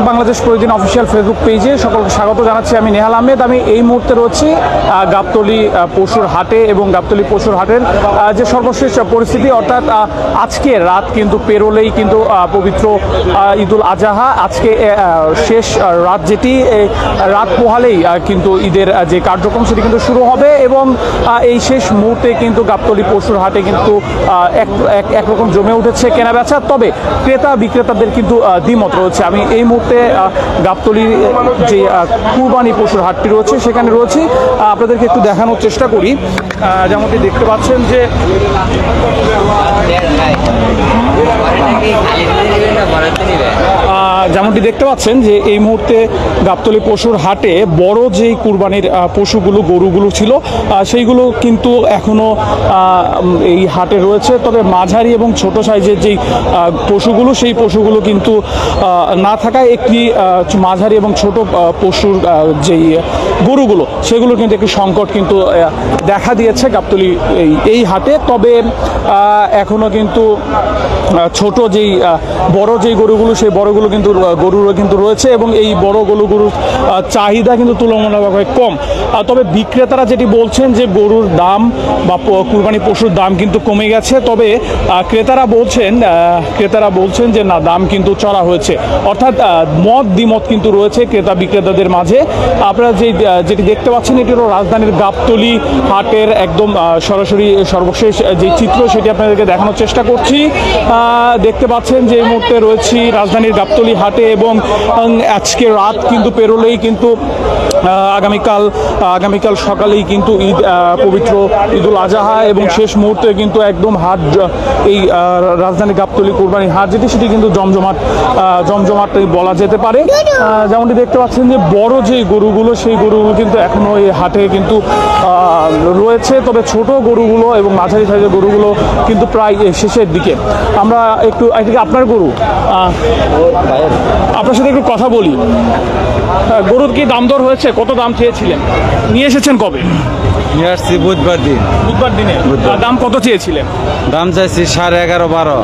বাংলাদেশ প্রতিদিন official Facebook পেজে সকলকে স্বাগত জানাচ্ছি। আমি নেহাল আহমেদ। আমি এই মুহূর্তে রয়েছি গাবতলী পশুর হাটে এবং গাবতলী পশুর হাটের যে সর্বশেষ পরিস্থিতি, অর্থাৎ আজকে রাত কিন্তু পেরোলেই কিন্তু পবিত্র ঈদুল আজহা, আজকে শেষ রাত, যেটি রাত পোহালেই কিন্তু ঈদের যে কার্যক্রম সেটি কিন্তু শুরু হবে এবং এই শেষ মুহূর্তে কিন্তু গাবতলী পশুর হাটে কিন্তু একরকম জমে উঠেছে কেনাবেচা। তবে ক্রেতা বিক্রেতাদের কিন্তু দ্বিমত রয়েছে। আমি এই মুহূর্তে গাবতলীর যে কুরবানি পশুর হাটটি রয়েছে সেখানে রয়েছি, আপনাদেরকে একটু দেখানোর চেষ্টা করি। যেমনটি দেখতে পাচ্ছেন যে এই মুহূর্তে গাবতলী পশুর হাটে বড় যেই কুরবানির পশুগুলো, গরুগুলো ছিল সেইগুলো কিন্তু এখনো এই হাটে রয়েছে। তবে মাঝারি এবং ছোট সাইজের যেই পশুগুলো, সেই পশুগুলো কিন্তু না থাকায় একটি মাঝারি এবং ছোট পশুর যেই গরুগুলো সেগুলো কিন্তু একটি সংকট কিন্তু দেখা দিয়েছে গাবতলী এই হাটে। তবে এখনো কিন্তু ছোট যেই বড় যেই গরুগুলো, সেই বড়গুলো কিন্তু গরুরও কিন্তু রয়েছে এবং এই বড় গরুর চাহিদা কিন্তু তুলনামূলকভাবে কম। তবে বিক্রেতারা যেটি বলছেন যে গরুর দাম বা কুরবানি পশুর দাম কিন্তু কমে গেছে। তবে ক্রেতারা বলছেন যে না, দাম কিন্তু চড়া হয়েছে। অর্থাৎ দ্বিমত কিন্তু রয়েছে ক্রেতা বিক্রেতাদের মাঝে। আপনারা যেটি দেখতে পাচ্ছেন এটি হলো রাজধানীর গাবতলী হাটের একদম সরাসরি সর্বশেষ যে চিত্র, সেটি আপনাদেরকে দেখানোর চেষ্টা করছি। দেখতে পাচ্ছেন যে এই মুহূর্তে রয়েছি রাজধানীর গাবতলী হাটে এবং আজকে রাত কিন্তু পেরোলেই কিন্তু আগামীকাল সকালেই কিন্তু পবিত্র ঈদুল আজহা এবং শেষ মুহূর্তে কিন্তু একদম হাট, এই রাজধানী গাবতলী কুরবানি হাট যেটি, সেটি কিন্তু জমজমাট বলা যেতে পারে। যেমনটি দেখতে পাচ্ছেন যে বড় যে গরুগুলো, সেই গরুগুলো কিন্তু এখনো এই হাটে কিন্তু রয়েছে। তবে ছোট গরুগুলো এবং মাঝারি সাইজের গরুগুলো কিন্তু প্রায় শেষের দিকে। আমরা একটু আপনার গরু, আপনার সাথে একটু কথা বলি। গরুর কি দাম দর হয়েছে? কত দাম চেয়েছিলেন? নিয়ে এসেছেন কবে? নিয়ে আসছি বুধবার দিনে। দাম কত চেয়েছিলেন? দাম চাইছি 11.5-12।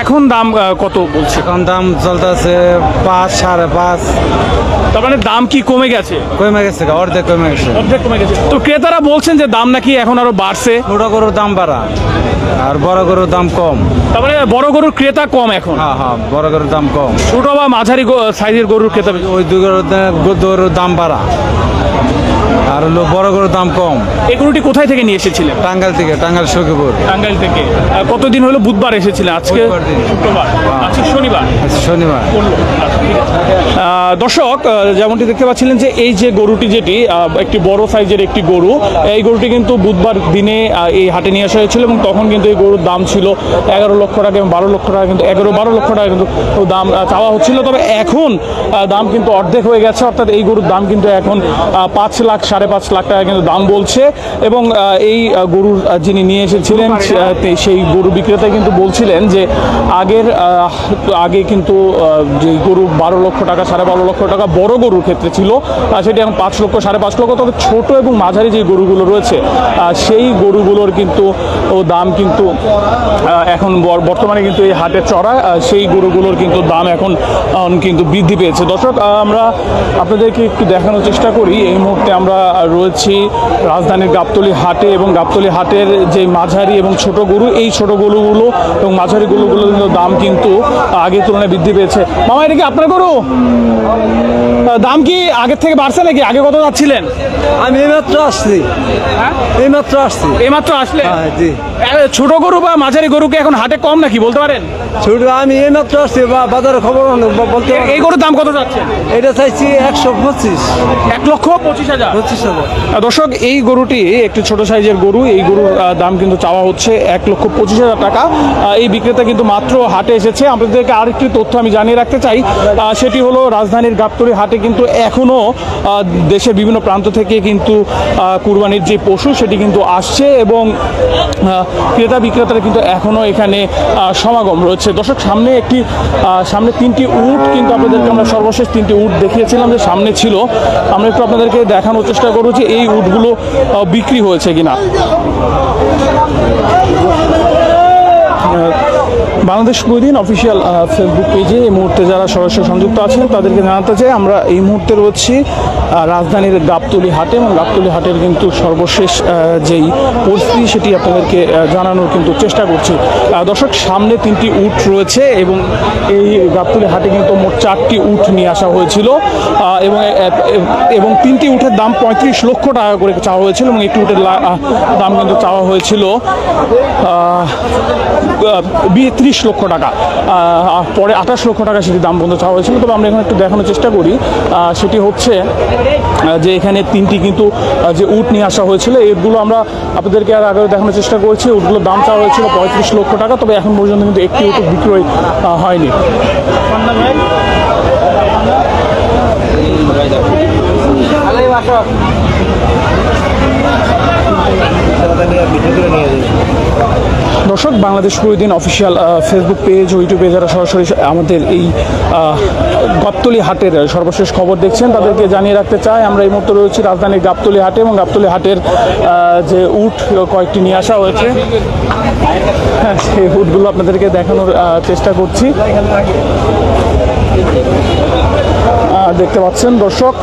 এখন দাম কত বলছে? এখন দাম চলতেছে 5, 5.5। তার মানে দাম কি কমে গেছে? অর্ধেক কমে গেছে। তো ক্রেতারা বলছেন যে দাম নাকি এখন আরো বাড়ছে। ছোট গরুর দাম বাড়া আর বড় গরুর দাম কম। তার মানে বড় গরুর ক্রেতা কম এখন? হ্যাঁ, বড় গরুর দাম কম। ছোট বা মাঝারি সাইজের গরুর ক্রেতা ওই দুই গরুর দাম বাড়া আর বড় গরুর দাম কম। এই গরুটি কোথায় থেকে নিয়ে এসেছিলেন? টাঙ্গাইল থেকে, সখীপুর। টাঙ্গাইল থেকে কতদিন হলো? বুধবার এসেছিলেন, আজকে শুক্রবার, আজকে শনিবার। দর্শক, যেমনটি দেখতে পাচ্ছিলেন যে এই যে গরুটি, যেটি একটি বড় সাইজের একটি গরু, এই গরুটি কিন্তু বুধবার দিনে এই হাটে নিয়ে আসা হয়েছিল এবং তখন কিন্তু এই গরুর দাম ছিল 11 লক্ষ টাকা এবং 12 লক্ষ টাকা, কিন্তু 11-12 লক্ষ টাকা কিন্তু দাম চাওয়া হচ্ছিল। তবে এখন দাম কিন্তু অর্ধেক হয়ে গেছে। অর্থাৎ এই গরুর দাম কিন্তু এখন 5 লাখ 5.5 লাখ টাকা কিন্তু দাম বলছে। এবং এই গরুর যিনি নিয়ে এসেছিলেন সেই গরু বিক্রেতা কিন্তু বলছিলেন যে আগে কিন্তু যে গরু 12 লক্ষ টাকা 12.5 লক্ষ টাকা বড় গরুর ক্ষেত্রে ছিল, সেটি এখন 5 লক্ষ 5.5 লক্ষ। তবে ছোট এবং মাঝারি যে গরুগুলো রয়েছে সেই গরুগুলোর কিন্তু দাম কিন্তু এখন বর্তমানে কিন্তু এই হাটে চড়া, সেই গরুগুলোর কিন্তু দাম এখন কিন্তু বৃদ্ধি পেয়েছে। দর্শক, আমরা আপনাদেরকে একটু দেখানোর চেষ্টা করি। এই মুহূর্তে আমরা রয়েছি রাজধানীর গাবতলী হাটে এবং গাবতলী হাটের যে মাঝারি এবং ছোট গরু, এই ছোট গরুগুলো এবং মাঝারি গরুগুলোর দাম কিন্তু আগের তুলনায় বৃদ্ধি পেয়েছে। মামা, এটা কি আপনার গরু? দাম কি আগের থেকে বাড়ছে নাকি? আগে কত যাচ্ছিলেন? আমি এইমাত্র আসছি। ছোট গরু বা মাঝারি গরুকে এখন হাটে কম নাকি বলতে পারেন? ছোট আমি এইমাত্র আসছি, বাজারের খবর বলতে। এই গরুর দাম কত যাচ্ছে? এটা চাইছি 125। 1,25,000। দর্শক, এই গরুটি একটি ছোট সাইজের গরু। এই গরুর দাম কিন্তু চাওয়া হচ্ছে 1,25,000 টাকা। এই বিক্রেতা কিন্তু মাত্র হাটে এসেছে। আপনাদেরকে আরেকটি তথ্য আমি জানিয়ে রাখতে চাই, সেটি হলো রাজধানীর গাবতলী হাটে কিন্তু এখনও দেশের বিভিন্ন প্রান্ত থেকে কিন্তু কুরবানির যে পশু সেটি কিন্তু আসছে এবং ক্রেতা বিক্রেতারা কিন্তু এখনও এখানে সমাগম রয়েছে। দর্শক, সামনে 3টি উট কিন্তু আপনাদেরকে আমরা সর্বশেষ 3টি উট দেখিয়েছিলাম যে সামনে ছিল। আমরা একটু আপনাদেরকে দেখানোর চেষ্টা করব যে এই উটগুলো বিক্রি হয়েছে কিনা। বাংলাদেশ প্রতিদিন অফিসিয়াল ফেসবুক পেজে এই মুহূর্তে যারা সরাসরি সংযুক্ত আছেন তাদেরকে জানাতে চাই আমরা এই মুহূর্তে রয়েছি রাজধানীর গাবতলী হাটে, এবং গাবতলী হাটের কিন্তু সর্বশেষ যেই পরিস্থিতি সেটি আপনাদেরকে জানানোর কিন্তু চেষ্টা করছি। দর্শক, সামনে 3টি উট রয়েছে এবং এই গাবতলী হাটে কিন্তু মোট 4টি উট নিয়ে আসা হয়েছিল এবং 3টি উটের দাম 35 লক্ষ টাকা করে চাওয়া হয়েছিল, এবং একটি উটের দাম কিন্তু চাওয়া হয়েছিল 30 লক্ষ টাকা, পরে 28 লক্ষ টাকা সেটি দাম পর্যন্ত চাওয়া হয়েছিল। তবে আমরা এখন একটু দেখানোর চেষ্টা করি, সেটি হচ্ছে যে এখানে 3টি কিন্তু যে উট নিয়ে আসা হয়েছিল, এগুলো আমরা আপনাদেরকে আর আগে দেখানোর চেষ্টা করেছি। উটগুলোর দাম চাওয়া হয়েছিল 35 লক্ষ টাকা, তবে এখন পর্যন্ত কিন্তু একটি উট বিক্রয় হয়নি। দর্শক, বাংলাদেশ প্রতিদিন অফিসিয়াল ফেসবুক পেজ ও ইউটিউবে যারা সরাসরি আমাদের এই গাবতলী হাটের সর্বশেষ খবর দেখছেন তাদেরকে জানিয়ে রাখতে চাই আমরা এই মুহূর্তে রয়েছি রাজধানীর গাবতলী হাটে, এবং গাবতলী হাটের যে উট কয়েকটি নিয়ে আসা হয়েছে, হ্যাঁ, সেই উটগুলো আপনাদেরকে দেখানোর চেষ্টা করছি। দেখতে পাচ্ছেন দর্শক,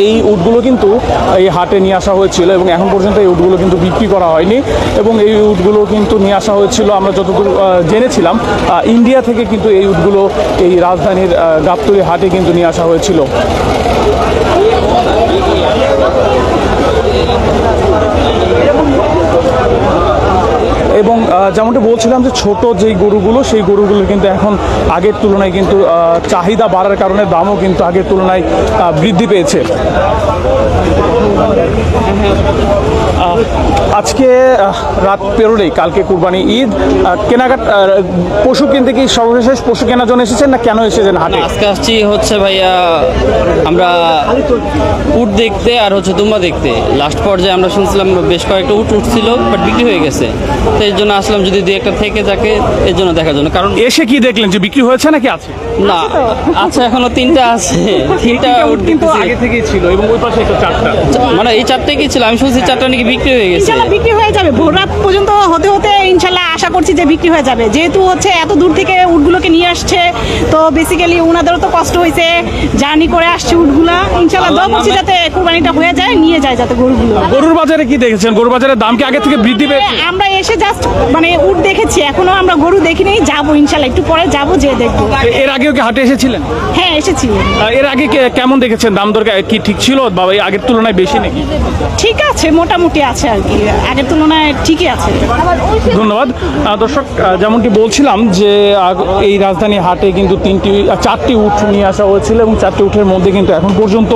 এই উটগুলো কিন্তু এই হাটে নিয়ে আসা হয়েছিল এবং এখন পর্যন্ত এই উটগুলো কিন্তু বিক্রি করা হয়নি, এবং এই উটগুলো কিন্তু নিয়ে আসা হয়েছিল আমরা যতদূর জেনেছিলাম ইন্ডিয়া থেকে কিন্তু এই উটগুলো এই রাজধানীর গাবতলী হাটে কিন্তু নিয়ে আসা হয়েছিল। এবং যেমনটা বলছিলাম যে ছোট যেই গরুগুলো সেই গরুগুলো কিন্তু এখন আগের তুলনায় কিন্তু চাহিদা বাড়ার কারণে দামও কিন্তু আগের তুলনায় বৃদ্ধি পেয়েছে। আজকে রাত পেরোলেই কালকে কুরবানি ঈদ, কেনাকাটা পশু কিনতে কি সর্বশেষ পশু কেনার জন্য এসেছেন না কেন এসেছেন হাটে? আজকে আসছি হচ্ছে ভাইয়া আমরা উট দেখতে আর হচ্ছে দুম্বা দেখতে। লাস্ট পর্যায়ে আমরা শুনছিলাম বেশ কয়েকটা উট উঠছিল, বাট বিক্রি হয়ে গেছে, তো এর জন্য আসলাম যদি দুই একটা থেকে থাকে এর জন্য দেখার জন্য। কারণ এসে কি দেখলেন যে বিক্রি হয়েছে নাকি আছে? না, আচ্ছা এখনো 3টা আছে, 3টা উট কিন্তু দেখতেছি। আগে থেকেই ছিল এবং ওই পাশে একটা 4টা, মানে এই 4টে কি ছিল, আমি শুনছি 4টা নাকি বিক্রি হয়ে গেছে। ইনশাল্লাহ বিক্রি হয়ে যাবে, ভোর রাত পর্যন্ত হতে হতে ইনশাল্লাহ আশা করছি যে বিক্রি হয়ে যাবে। যেহেতু হচ্ছে এত দূর থেকে উটগুলোকে নিয়ে আসছে, তো বেসিক্যালি ওনাদেরও তো কষ্ট হয়েছে, জার্নি করে আসছে উটগুলা। ইনশাল্লাহ দোয়া করছি যাতে কুরবানিটা হয়ে যায়, নিয়ে যায় যাতে গরুগুলো। গরুর বাজারে কি দেখেছেন? গরুর বাজারের দাম কি আগে থেকে বৃদ্ধি পেয়েছে? আমরা এসে জাস্ট মানে উট দেখেছি, এখনো আমরা গরু দেখিনি, যাবো ইনশাল্লাহ একটু পরে যাবো, যে দেখবো। এর আগেও কি হাটে এসেছিলেন? হ্যাঁ এসেছি। এর আগে কেমন দেখেছেন? দাম দর কি ঠিক ছিল বা এই আগের তুলনায় বেশি নাকি? ঠিক আছে, মোটামুটি আছে আর কি, আগের তুলনায় ঠিকই আছে। ধন্যবাদ। দর্শক, যেমনটি বলছিলাম যে এই রাজধানী হাটে কিন্তু 4টি উট নিয়ে আসা হয়েছিল এবং 4টি উটের মধ্যে কিন্তু এখন পর্যন্ত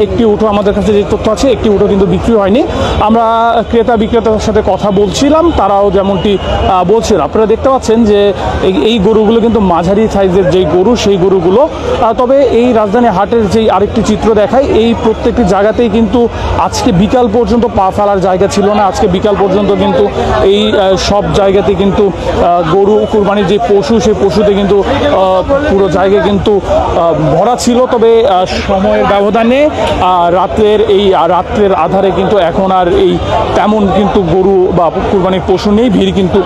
একটি উটও আমাদের কাছে যে তথ্য আছে একটি উটও কিন্তু বিক্রি হয়নি। আমরা ক্রেতা বিক্রেতার সাথে কথা বলছিলাম, তারাও যেমনটি বলছেন, আপনারা দেখতে পাচ্ছেন যে এই গরুগুলো কিন্তু মাঝারি সাইজের যেই গরু সেই গরুগুলো। তবে এই রাজধানী হাটের যেই আরেকটি চিত্র দেখায়, এই প্রত্যেকটি জায়গাতেই কিন্তু আজকে বিকাল পর্যন্ত পা ফেলার জায়গা ছিল না। আজকে বিকাল পর্যন্ত কিন্তু এই সব জায়গাতে কিন্তু গরু কুরবানির যে পশু সেই পশুতে কিন্তু পুরো জায়গায় কিন্তু ভরা ছিল। তবে সময়ের ব্যবধানে রাত্রের আধারে কিন্তু এখন আর এই তেমন কিন্তু গরু বা কুরবানির পশু নেই, ভিড় কিন্তু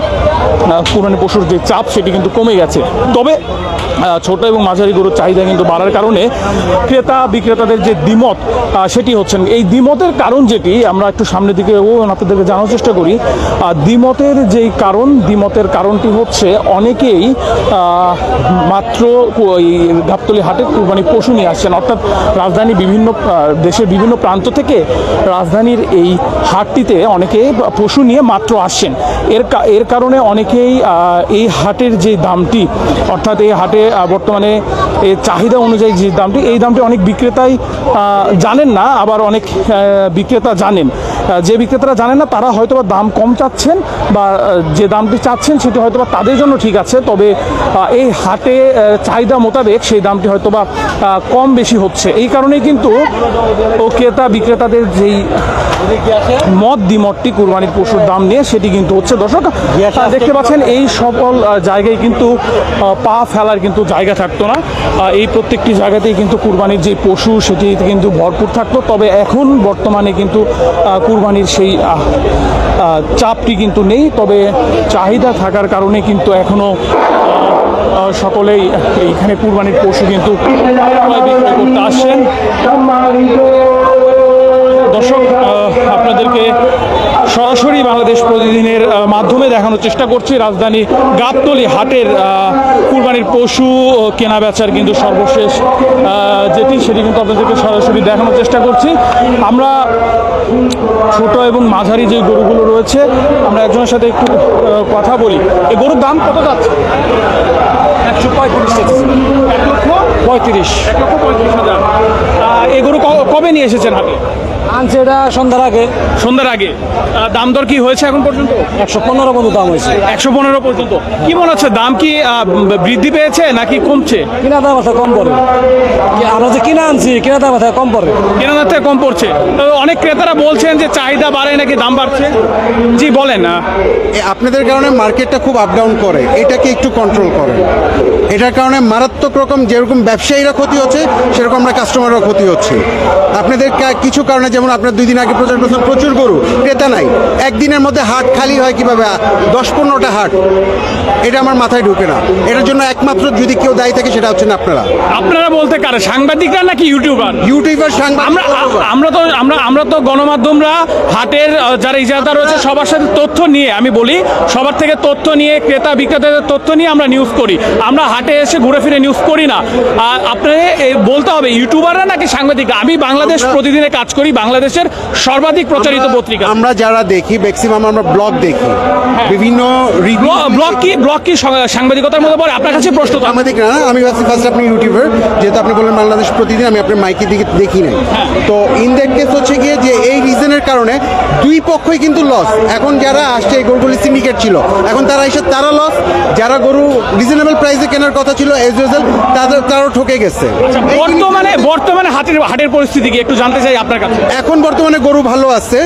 কুরবানির পশুর যে চাপ সেটি কিন্তু কমে গেছে। তবে ছোট এবং মাঝারি গরুর চাহিদা কিন্তু বাড়ার কারণে ক্রেতা বিক্রেতাদের যে দ্বিমত সেটি হচ্ছেন। এই দ্বিমতের কারণ যেটি আমরা একটু সামনের দিকে আপনাদেরকে জানার চেষ্টা করি। দ্বিমতের কারণটি হচ্ছে অনেকেই মাত্র ওই গাবতলী হাটে কুরবানি পশু নিয়ে আসছেন, অর্থাৎ দেশের বিভিন্ন প্রান্ত থেকে রাজধানীর এই হাটটিতে অনেকে পশু নিয়ে মাত্র আসছেন। এর কারণে অনেকেই এই হাটের যে দামটি, অর্থাৎ এই হাটে বর্তমানে এই চাহিদা অনুযায়ী যে দামটি, এই দামটি অনেক বিক্রেতাই জানেন না, আবার অনেক বিক্রেতা জানেন। যে বিক্রেতারা জানেন না তারা হয়তোবা দাম কম চাচ্ছেন, বা যে দামটি চাচ্ছেন সেটি হয়তোবা তাদের জন্য ঠিক আছে, তবে এই হাটে চাহিদা মোতাবেক সেই দামটি হয়তোবা কম বেশি হচ্ছে। এই কারণেই কিন্তু ক্রেতা বিক্রেতাদের যেই মত দ্বিমতটি কুরবানির পশুর দাম নিয়ে সেটি কিন্তু হচ্ছে। দর্শক দেখতে পাচ্ছেন এই সকল জায়গায় কিন্তু পা ফেলার কিন্তু জায়গা থাকতো না। এই প্রত্যেকটি জায়গাতেই কিন্তু কুরবানির যে পশু সেটি কিন্তু ভরপুর থাকতো। তবে এখন বর্তমানে কিন্তু কুরবানির সেই চাপটি কিন্তু নেই। তবে চাহিদা থাকার কারণে কিন্তু এখনও সকলেই এইখানে কুরবানির পশু কিন্তু ক্রয় বিক্রয় করতে আসছেন। দর্শক আপনাদেরকে সরাসরি বাংলাদেশ প্রতিদিনের মাধ্যমে দেখানোর চেষ্টা করছি রাজধানী গাবতলী হাটের কুরবানির পশু কেনা বেচার কিন্তু সর্বশেষ যেটি সেটি কিন্তু আপনাদেরকে সরাসরি দেখানোর চেষ্টা করছি। আমরা ছোট এবং মাঝারি যে গরুগুলো রয়েছে আমরা একজনের সাথে একটু কথা বলি। এই গরুর দাম কত যাচ্ছে? 135,000। এই গরু কবে নিয়ে এসেছেন হাটে? আনছে এটা সন্ধ্যার আগে। দাম দর কি হয়েছে এখন পর্যন্ত? 115 পর্যন্ত দাম হয়েছে। 115 পর্যন্ত। কি মনে হচ্ছে দাম কি বৃদ্ধি পেয়েছে নাকি কমছে? কিনা দাম আছে কম পড়ে, আমরা যে কিনা আনছি কিনা দাম আছে কম পড়ে। কেনা দাম থেকে কম পড়ছে। অনেক ক্রেতারা বলছেন যে চাহিদা বাড়ে নাকি দাম বাড়ছে। জি বলেন। আপনাদের কারণে মার্কেটটা খুব আপ ডাউন করে, এটাকে একটু কন্ট্রোল করে। এটার কারণে মারাত্মক রকম যেরকম ব্যবসায়ীরা ক্ষতি হচ্ছে সেরকম আমরা কাস্টমাররা ক্ষতি হচ্ছে। আপনাদের কিছু কারণে যেমন আপনার 2 দিন আগে প্রচার করছেন প্রচুর গরু, ক্রেতা নাই। একদিনের মধ্যে হাট খালি হয় কিভাবে? 10-15টা হাট। এটা আমার মাথায় ঢুকে না। এটার জন্য একমাত্র যদি কেউ দায়ী থাকে সেটা হচ্ছেন আপনারা বলতে কারে? সাংবাদিকরা নাকি ইউটিউবার? সাংবাদিক। আমরা তো গণমাধ্যমরা হাটের যারা ইজারাদার রয়েছে সবার সাথে তথ্য নিয়ে, আমি বলি সবার থেকে তথ্য নিয়ে, ক্রেতা বিক্রেতাদের তথ্য নিয়ে আমরা নিউজ করি। আমরা হাটে এসে ঘুরে ফিরে নিউজ করি না। আপনাদের বলতে হবে ইউটিউবাররা নাকি সাংবাদিকরা? আমি বাংলাদেশ প্রতিদিনে কাজ করি, বাংলাদেশের সর্বাধিক প্রচারিত পত্রিকা। আমরা যারা দেখি ম্যাক্সিমাম আমরা ব্লগ দেখি, বিভিন্ন ব্লগ কি সাংবাদিকতার মধ্যে পড়ে? আপনার কাছে প্রশ্ন। সাংবাদিক না, আমি ভাবছি ফার্স্ট আপনি ইউটিউবার, যেহেতু আপনি বললেন বাংলাদেশ প্রতিদিন, আমি আপনার মাইকের দিকে দেখি নাই। তো ইন দ্যাট কেস হচ্ছে গিয়ে যে এই রিজনের কারণে দুই পক্ষই কিন্তু লস। এখন যারা আসছে এই গরুগুলি সিন্ডিকেট ছিল, এখন তারা এসে তারা লস। যারা গরু রিজনেবল প্রাইসে কেনার কথা ছিল এজ ইউজুয়াল তারাও ঠকে গেছে। বর্তমানে হাটের পরিস্থিতি কি একটু জানতে চাই আপনার কাছে। এখন বর্তমানে গরু ভালো আছে,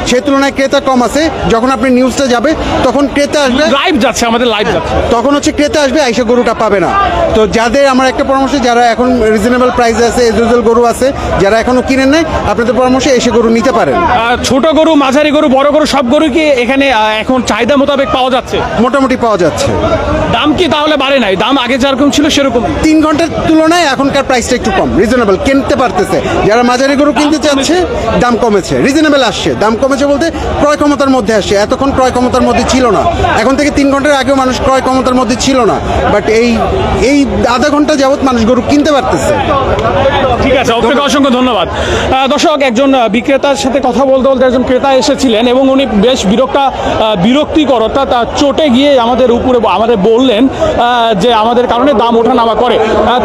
সেই তুলনায় ক্রেতা কম আছে। যখন আপনি নিউজটা যাবে তখন ক্রেতা আসবে, লাইভ যাচ্ছে, আমাদের লাইভ যাচ্ছে, তখন হচ্ছে ক্রেতা আসবে, আইসা গরুটা পাবে না। তো যাদের আমার একটা পরামর্শ, যারা এখন রিজনেবল প্রাইসে আছে, এজুয়াল গরু আছে, যারা এখনো কিনেন নাই, আপনাদের পরামর্শ এসে গরু নিতে পারেন। ছোট গরু, মাঝারি গরু, বড় গরু সব গরু কি এখানে এখন চাহিদা মোতাবেক পাওয়া যাচ্ছে? মোটামুটি পাওয়া যাচ্ছে। দাম কি তাহলে বাড়ে নাই? দাম আগে যেরকম ছিল সেরকম? 3 ঘন্টার তুলনায় এখনকার প্রাইসটা একটু কম, রিজনেবল কিনতে পারতেছে। যারা মাঝারি গরু কিনতে চাচ্ছে দাম কমেছে, রিজনেবল আসছে। দাম কমেছে বলতে ক্রয় ক্ষমতার মধ্যে আসছে। এতক্ষণ ক্রয় ক্ষমতার মধ্যে ছিল না। এখন থেকে 3 ঘন্টার আগেও মানুষ ক্রয় ক্ষমতার মধ্যে ছিল না, বাট এই আধা ঘন্টা যাবত মানুষ গরু কিনতে পারতেছে। ঠিক আছে, আপনাকে অসংখ্য ধন্যবাদ। দর্শক, একজন বিক্রেতার সাথে কথা বলতে বলতে একজন ক্রেতা এসেছিলেন এবং উনি বেশ বিরক্তিকর, অর্থাৎ চটে গিয়ে আমাদের বললেন যে আমাদের কারণে দাম ওঠানামা করে।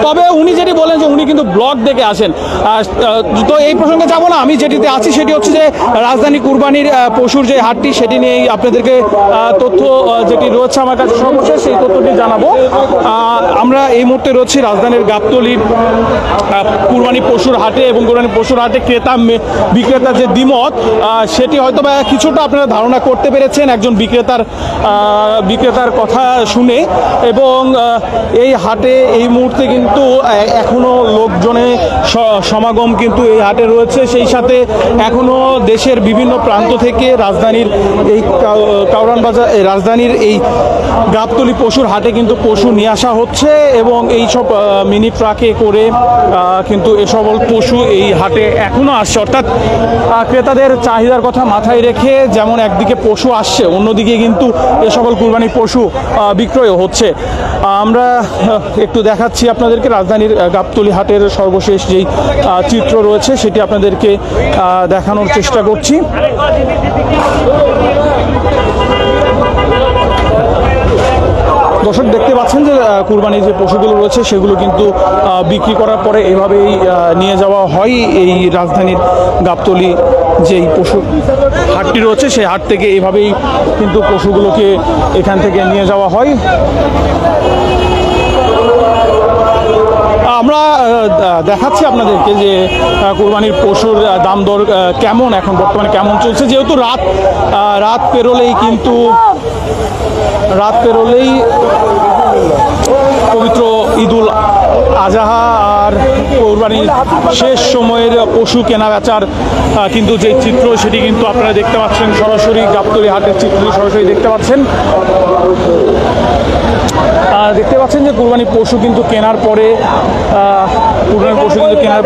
তবে উনি যেটি বলেন যে উনি কিন্তু ব্লগ দেখে আসেন। তো এই প্রসঙ্গে যাব না, আমি যেটিতে আছি সেটি হচ্ছে যে রাজধানী কুরবানির পশুর যে হাটটি সেটি নিয়ে আপনাদেরকে তথ্য যেটি রয়েছে আমার কাছে সর্বশেষ সেই তথ্যটি জানাবো। আমরা এই মুহূর্তে রয়েছি রাজধানীর গাবতলীর কুরবানি পশুর হাটে এবং কুরবানি পশুর হাটে ক্রেতা বিক্রেতা যে দ্বিমত সেটি হয়তো বা কিছুটা আপনারা ধারণা করতে পেরেছেন একজন বিক্রেতার কথা শুনে। এবং এই হাটে এই মুহূর্তে কিন্তু এখনো লোকজনের সমাগম কিন্তু এই হাটে রয়েছে। সেই সাথে এখনো দেশের বিভিন্ন প্রান্ত থেকে রাজধানীর এই কাউরান বাজার, রাজধানীর এই গাবতলী পশুর হাটে কিন্তু পশু নিয়ে আসা হচ্ছে এবং এই সব মিনি ট্রাকে করে কিন্তু এ সকল পশু এই হাটে এখনো আসছে। অর্থাৎ ক্রেতাদের চাহিদার কথা মাথায় রেখে যেমন একদিকে পশু আসছে, অন্যদিকে কিন্তু এ সকল কুরবানির পশু বিক্রয় হচ্ছে। আমরা একটু দেখাচ্ছি আপনাদেরকে রাজধানীর গাবতলী হাটের সর্বশেষ যেই চিত্র রয়েছে সেটি আপনাদেরকে দেখানোর চেষ্টা করছি। দর্শক, দেখতে পাচ্ছেন যে কুরবানির যে পশুগুলো রয়েছে সেগুলো কিন্তু বিক্রি করার পরে এভাবেই নিয়ে যাওয়া হয়। এই রাজধানীর গাবতলী যেই পশু হাটটি রয়েছে সেই হাট থেকে এভাবেই কিন্তু পশুগুলোকে এখান থেকে নিয়ে যাওয়া হয়। আমরা দেখাচ্ছি আপনাদেরকে যে কুরবানির পশুর দাম দর কেমন এখন বর্তমানে কেমন চলছে, যেহেতু রাত পেরোলেই পবিত্র ঈদুল আজহা আর কোরবানির শেষ সময়ের পশু কেনা বেচার কিন্তু যে চিত্র সেটি কিন্তু আপনারা দেখতে পাচ্ছেন, সরাসরি গাবতলী হাটের চিত্র সরাসরি দেখতে পাচ্ছেন যে কোরবানি পশু কিন্তু কেনার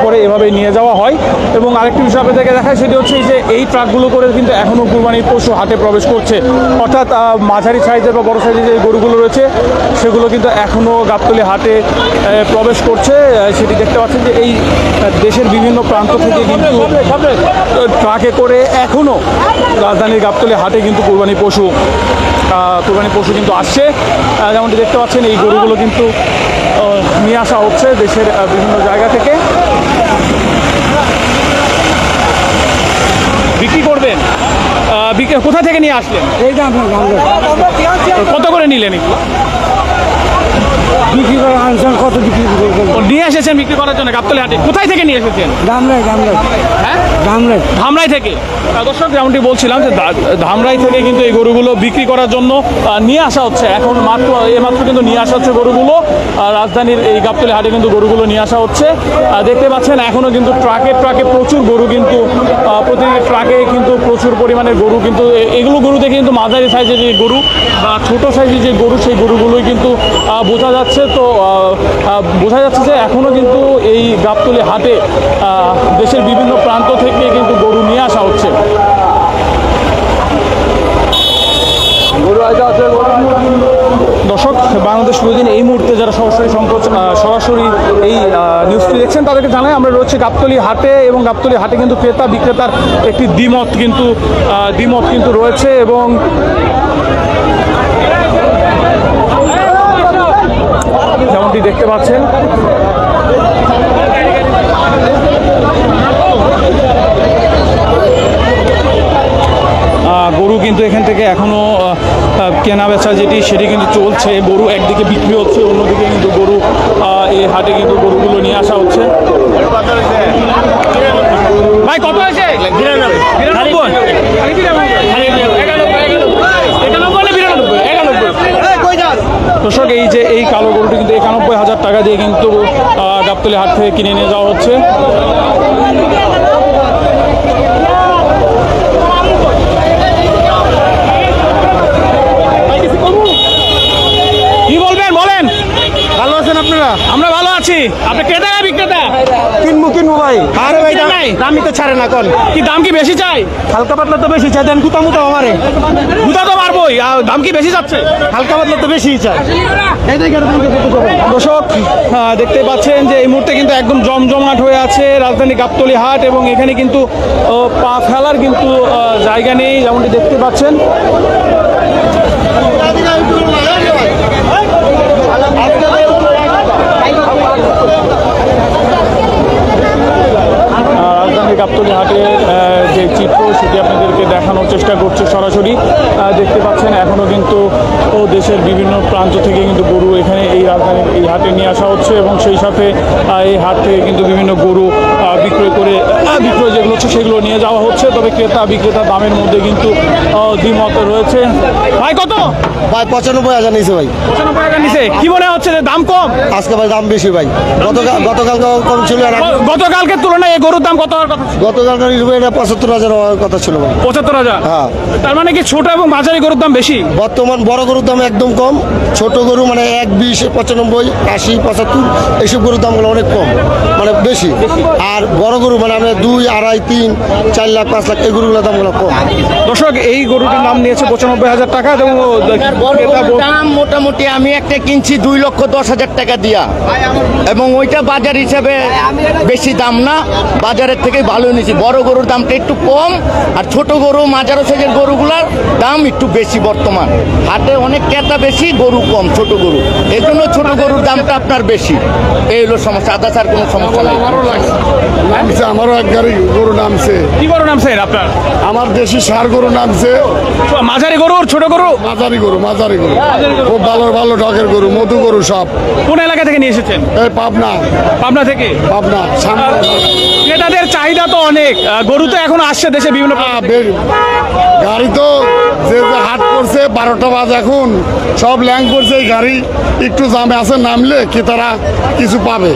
পরে এভাবে নিয়ে যাওয়া হয়। এবং আরেকটি বিষয় আপনাদেরকে দেখায়, সেটি হচ্ছে যে এই ট্রাকগুলো করে কিন্তু এখনও কোরবানির পশু হাটে প্রবেশ করছে, অর্থাৎ মাঝারি সাইজের বা বড় সাইজের যে গরুগুলো রয়েছে সেগুলো কিন্তু এখনও গাবতলী হাটে প্রবেশ করছে। সেটি দেখতে পাচ্ছেন যে এই দেশের বিভিন্ন প্রান্ত থেকে কিন্তু ট্রাকে করে এখনও রাজধানীর গাবতলী হাটে কিন্তু কোরবানি পশু কিন্তু আসছে। যেমনটি দেখতে পাচ্ছেন এই গরুগুলো কিন্তু নিয়ে আসা হচ্ছে দেশের বিভিন্ন জায়গা থেকে, বিক্রি করবেন। কোথা থেকে নিয়ে আসলেন? কত করে নিলেন? বিক্রি করে আনছেন, কত বিক্রি নিয়ে এসেছেন বিক্রি করার জন্য গাবতলী হাটে? কোথায় থেকে নিয়ে এসেছেন? হ্যাঁ, ধামরাই থেকে। দর্শক, যেমনটি বলছিলাম যে ধামরাই থেকে কিন্তু এই গরুগুলো বিক্রি করার জন্য নিয়ে আসা হচ্ছে। এখন মাত্র কিন্তু নিয়ে আসা হচ্ছে গরুগুলো রাজধানীর এই গাবতলী হাটে কিন্তু গরুগুলো নিয়ে আসা হচ্ছে। দেখতে পাচ্ছেন এখনও কিন্তু ট্রাকে প্রচুর গরু কিন্তু প্রতিটি ট্রাকে কিন্তু প্রচুর পরিমাণে গরু কিন্তু এগুলো গরু দেখে কিন্তু মাঝারি সাইজের যে গরু বা ছোট সাইজের যে গরু সেই গরুগুলোই কিন্তু বোঝা যাচ্ছে। তো বোঝা যাচ্ছে যে এখনও কিন্তু এই গাবতলী হাটে দেশের বিভিন্ন প্রান্ত থেকে কিন্তু গরু নিয়ে আসা হচ্ছে। দর্শক, বাংলাদেশ প্রতিদিন এই মুহূর্তে যারা সরাসরি এই নিউজটি দেখছেন তাদেরকে জানাই আমরা রয়েছে গাবতলী হাটে, এবং গাবতলী হাটে কিন্তু ক্রেতা বিক্রেতার একটি দ্বিমত কিন্তু রয়েছে। এবং যেমনটি দেখতে পাচ্ছেন গরু কিন্তু এখান থেকে এখনো কেনা বেচা সেটি কিন্তু চলছে। গরু একদিকে বিক্রি হচ্ছে, অন্যদিকে কিন্তু গরু এই হাটে কিন্তু গরুগুলো নিয়ে আসা হচ্ছে। ভাই কত আছে? দর্শক, এই যে এই কালো গরুটি কিন্তু 91,000 টাকা দিয়ে কিন্তু গাবতলী হাট থেকে কিনে নিয়ে যাওয়া হচ্ছে। কি বলবেন, বলেন। ভালো আছেন আপনারা? আমরা ভালো আছি। আপনি ক্রেতা না বিক্রেতা? কিনবো ভাই। আরে ভাই, দামই তো ছাড়ে না। কোন কি দাম কি বেশি চাই? হালকা পাতলা তো বেশি চাই, দেন গুতা মুতা আমারে। গুতা তো মারবই, দাম কি বেশি যাচ্ছে? হালকা পাতলা তো বেশিই চাই। দর্শক, দেখতে পাচ্ছেন যে এই মুহূর্তে কিন্তু একদম জমজমাট হয়ে আছে রাজধানী গাবতলী হাট, এবং এখানে কিন্তু পা ফেলার কিন্তু জায়গা নেই, যেমনটি দেখতে পাচ্ছেন। রাজধানী গাবতলী হাটের যে চিত্র সেটি আপনাদেরকে দেখানোর চেষ্টা করছে সরাসরি। দেখতে পাচ্ছেন এখনও কিন্তু দেশের বিভিন্ন প্রান্ত থেকে কিন্তু গরু এখানে এই রাজধানীর এই হাটে নিয়ে আসা হচ্ছে, এবং সেই সাথে এই হাট থেকে কিন্তু বিভিন্ন গরু বিক্রয় যেগুলো হচ্ছে সেগুলো নিয়ে যাওয়া হচ্ছে। তবে ক্রেতা বিক্রেতা দামের মধ্যে কিন্তু দ্বিমত রয়েছে। ভাই কত? ভাই 95,000 নিয়েছে ভাই। 95,000 নিচে কি মনে হচ্ছে যে দাম কম? আজকে ভাই দাম বেশি ভাই। গতকাল কম ছিল। গতকালকের তুলনায় এই গরুর দাম কত হওয়ার কথা? গতকালকার 75,000 হওয়ার কথা ছিল ভাই। 75,000? হ্যাঁ। তার মানে কি ছোট এবং মাঝারি গরুর দাম বেশি? বর্তমান বড় গরুর দাম একদম কম, ছোট গরু মানে 120, 95, 80, 75 এইসব গরুর দামগুলো অনেক কম, মানে বেশি। আর বড় গরু মানে আমরা 2, 2.5, 3, 4 লাখ 5 লাখ এই গরুগুলোর দামগুলো কম। দর্শক, এই গরুটির দাম নিয়েছে 95,000 টাকা, এবং দাম মোটামুটি আমি একটা কিনছি 2,10,000 টাকা দিয়া, এবং ওইটা বাজার হিসাবে বেশি দাম না, বাজারের থেকে ভালো নিয়েছি। বড় গরুর দামটা একটু কম, আর ছোট গরু মাঝারো সাইজের গরুগুলার দাম একটু বেশি। বর্তমান হাটে অনেক ক্রেতা বেশি, গরু কম, ছোট গরু, এই জন্য ছোট গরুর দামটা আপনার বেশি। এই হলো সমস্যা, আদার্স আর কোনো সমস্যা নেই। নামছে আমারও এক গাড়ি গরু নামছে, কি গরু নামছে আপনার? আমার দেশি সার গরু নামছে, মাঝারি গরু, ছোট গরু? মাঝারি গরু খুব ভালো ভালো ডগের গরু, মধু গরু সব। কোন এলাকা থেকে নিয়ে এসেছেন? এই পাবনা পাবনা থেকে। সামনে ক্রেতাদের চাহিদা তো অনেক, গরু তো এখন আসছে দেশে বিভিন্ন গাড়ি তো যে যে হাট করছে 12টা বাজ, এখন সব ল্যাং করছে। এই গাড়ি একটু জামে আছে, নামলে কি তারা কিছু পাবে।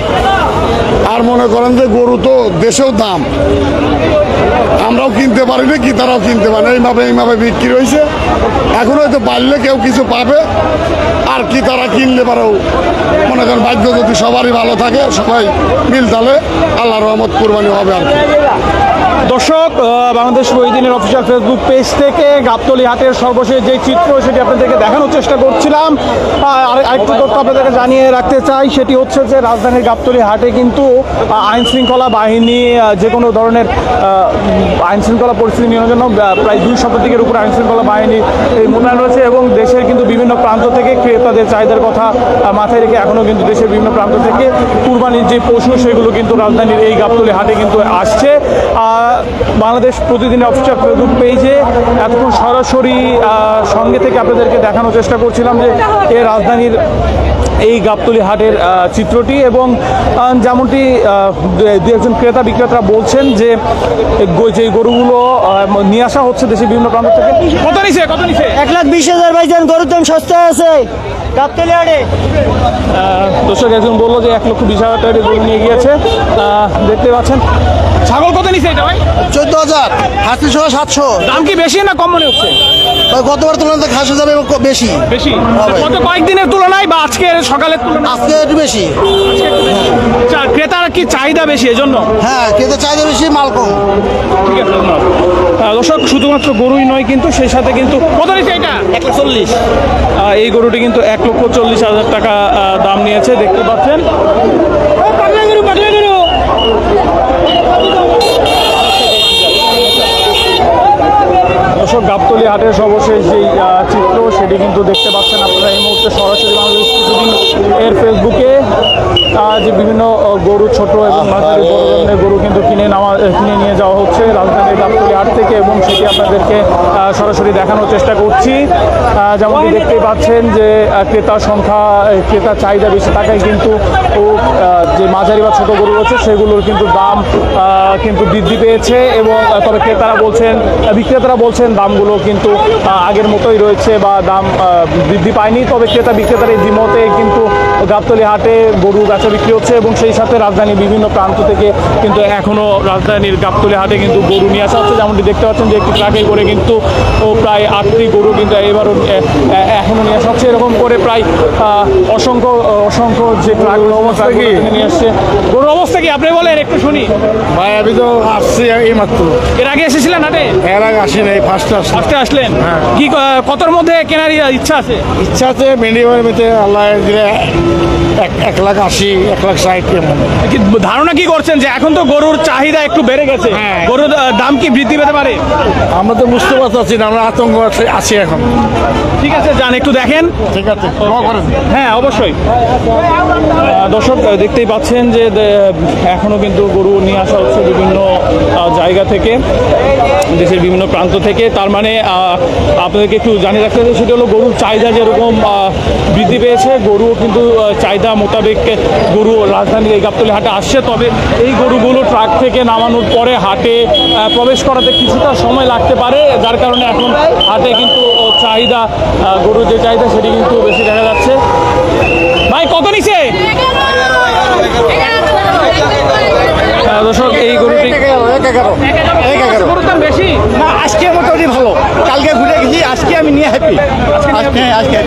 আর মনে করেন যে গরু তো দেশেও দাম, আমরাও কিনতে পারি না, কি তারাও কিনতে পারে না, এইভাবে বিক্রি হয়েছে। এখন হয়তো বাড়লে কেউ কিছু পাবে, আর কি তারা কিনলে পারেও মনে করেন ভাগ্য যদি সবারই ভালো থাকে, সবাই মিল তাহলে আল্লাহর রহমত কুরবানি হবে আর কি। দর্শক, বাংলাদেশ প্রতিদিনের অফিসিয়াল ফেসবুক পেজ থেকে গাবতলী হাটের সর্বশেষ যে চিত্র সেটি আপনাদেরকে দেখানোর চেষ্টা করছিলাম। আর আরেকটি তথ্য আপনাদেরকে জানিয়ে রাখতে চাই, সেটি হচ্ছে যে রাজধানীর গাবতলী হাটে কিন্তু আইন শৃঙ্খলা বাহিনী যে কোনো ধরনের আইন শৃঙ্খলা পরিস্থিতি নিয়ন্ত্রণের জন্য প্রায় 2 শতাধিকের উপরে আইন শৃঙ্খলা বাহিনী মোতায়েন রয়েছে, এবং দেশের কিন্তু বিভিন্ন প্রান্ত থেকে ক্রেতাদের চাহিদার কথা মাথায় রেখে এখনও কিন্তু দেশের বিভিন্ন প্রান্ত থেকে কুরবানির যে পশু সেগুলো কিন্তু রাজধানীর এই গাবতলী হাটে কিন্তু আসছে। বাংলাদেশ প্রতিদিনের অফিসিয়াল ফেসবুক পেজে এতক্ষণ সরাসরি সঙ্গে থেকে আপনাদেরকে দেখানোর চেষ্টা করছিলাম যে এই রাজধানীর এই গাবতলী হাটের চিত্রটি, এবং যেমনটি দু একজন ক্রেতা বিক্রেতারা বলছেন যে যে গরুগুলো নিয়ে আসা হচ্ছে দেশের বিভিন্ন প্রান্ত থেকে। কত নিছে? 1,20,000 ভাইজান, গরুর দাম সস্তা আছে গাবতলী হাটে। দর্শক একজন বললো যে 1,20,000 টাকা গরু নিয়ে গিয়েছে। দেখতে পাচ্ছেন। ছাগল কত নিছে এটা ভাই? 14,000, খাসি সহ 700। দাম কি বেশি না কম মনে হচ্ছে? গতবার তুলনাতে খাসি যাবে বেশি, বেশি। গত কয়েকদিনের তুলনায় বা আজকের সকালের তুলনায় আজকে একটু বেশি। ক্রেতার কি চাহিদা বেশি এজন্য? হ্যাঁ, কিন্তু চাহিদা বেশি, মাল কম। ঠিক আছে, ধন্যবাদ। দর্শক, শুধুমাত্র গরুই নয় কিন্তু সেই সাথে কিন্তু কত নিচ্ছে এটা? 140। এই গরুটি কিন্তু 1,40,000 টাকা দাম নিয়েছে, দেখতে পাচ্ছেন। দর্শক, গাবতলী হাটের সর্বশেষ যেই চিত্র সেটি কিন্তু দেখতে পাচ্ছেন আপনারা এই মুহূর্তে সরাসরি বাংলাদেশ প্রতিদিন এর ফেসবুকে, যে বিভিন্ন গরু, ছোট এবং মাঝারি বড় ধরনের গরু কিন্তু কিনে নিয়ে যাওয়া হচ্ছে রাজধানীর গাবতলী হাট থেকে, এবং সেটি আপনাদেরকে সরাসরি দেখানোর চেষ্টা করছি। যেমনটি দেখতেই পাচ্ছেন যে ক্রেতার সংখ্যা, ক্রেতার চাহিদা বেশি থাকায় কিন্তু যে মাঝারি বা ছোট গরু রয়েছে সেগুলোর কিন্তু দাম কিন্তু বৃদ্ধি পেয়েছে, এবং তবে বিক্রেতারা বলছেন দামগুলো কিন্তু আগের মতোই রয়েছে বা দাম বৃদ্ধি পায়নি। তবে ক্রেতা বিক্রেতার এই দ্বিমতে কিন্তু গাবতলী হাটে গরু বেচা বিক্রি হচ্ছে, এবং সেই সাথে রাজধানীর বিভিন্ন প্রান্ত থেকে কিন্তু এখনও রাজধানীর গাবতলী হাটে কিন্তু গরু নিয়ে আসা হচ্ছে। যেমনটি দেখতে পাচ্ছেন যে একটি ট্রাকে করে কিন্তু প্রায় 8টি গরু কিন্তু এবারও এখনও নিয়ে আসা হচ্ছে। এরকম করে প্রায় অসংখ্য যে ট্রাকগুলো নিয়ে আসছে। গরুর অবস্থা কি আপনি বলেন, একটু শুনি। ভাই আমি তো আসছি এই মাত্র। এর আগে এসেছিলেন হাটে? এর আগে আসি নাই, ফার্স্টে আসলেন। কি কতর মধ্যে কেনার ইচ্ছা আছে? ইচ্ছা আছে মিনিমামের মধ্যে আল্লাহ দিলে 1,80,000, 1,60,000 এমন। ধারণা কি করছেন যে এখন তো গরুর চাহিদা একটু বেড়ে গেছে, গরুর দাম কি বৃদ্ধি পেতে পারে? আমরা তো বুঝতে পারছি না, আমরা আতঙ্ক আছি এখন। ঠিক আছে, যান একটু দেখেন। ঠিক আছে, হ্যাঁ অবশ্যই। দর্শক, দেখতেই পাচ্ছেন যে এখনো কিন্তু গরু নিয়ে আসা হচ্ছে বিভিন্ন জায়গা থেকে, দেশের বিভিন্ন প্রান্ত থেকে। তার মানে আপনাদেরকে একটু জানিয়ে রাখতে হবে, সেটা হলো গরুর চাহিদা যেরকম বৃদ্ধি পেয়েছে, গরুও কিন্তু চাহিদা মোতাবেক গরু রাজধানীর এই গাবতলী হাটে আসছে। তবে এই গরুগুলো ট্রাক থেকে নামানোর পরে হাটে প্রবেশ করাতে কিছুটা সময় লাগতে পারে, যার কারণে এখন হাটে কিন্তু চাহিদা, গরুর যে চাহিদা সেটি কিন্তু বেশি দেখা যাচ্ছে। ভাই কত নিছে? দর্শক, এই গরুটি 11 গরুর দাম বেশি না, আজকে মোটামুটি ভালো। কালকে ঘুরে গেছি, আজকে আমি নিয়ে হ্যাপি। আজকে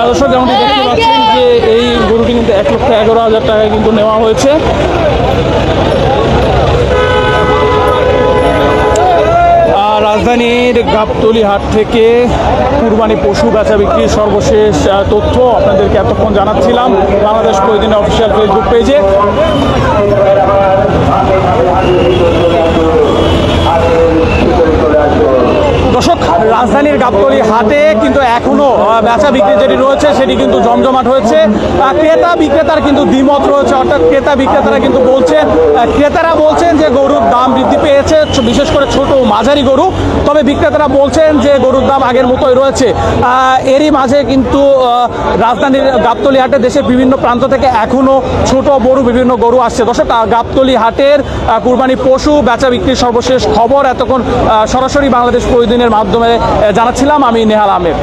দর্শক, যেমনটি দেখতে পাচ্ছেন যে এই গরুটি কিন্তু 1,11,000 টাকায় কিন্তু নেওয়া হয়েছে। রাজধানীর গাবতলী হাট থেকে কুরবানি পশু বেচা বিক্রির সর্বশেষ তথ্য আপনাদেরকে এতক্ষণ জানাচ্ছিলাম বাংলাদেশ প্রতিদিনের অফিসিয়াল ফেসবুক পেজে। দর্শক, রাজধানীর গাবতলী হাটে কিন্তু এখনো বেচা বিক্রি যেটি রয়েছে সেটি কিন্তু জমজমাট হয়েছে। ক্রেতা বিক্রেতার কিন্তু দ্বিমত রয়েছে, অর্থাৎ ক্রেতা বিক্রেতারা কিন্তু বলছেন, ক্রেতারা বলছেন যে গরুর দাম বৃদ্ধি পেয়েছে, বিশেষ করে ছোট ও মাঝারি গরু। তবে বিক্রেতারা বলছেন যে গরুর দাম আগের মতোই রয়েছে। এরই মাঝে কিন্তু রাজধানীর গাবতলী হাটে দেশের বিভিন্ন প্রান্ত থেকে এখনো ছোট বড় বিভিন্ন গরু আসছে। দর্শক, গাবতলী হাটের কুরবানি পশু বেচা বিক্রির সর্বশেষ খবর এতক্ষণ সরাসরি বাংলাদেশ প্রতিদিনের মাধ্যমে জানাচ্ছিলাম আমি নেহাল আহমেদ।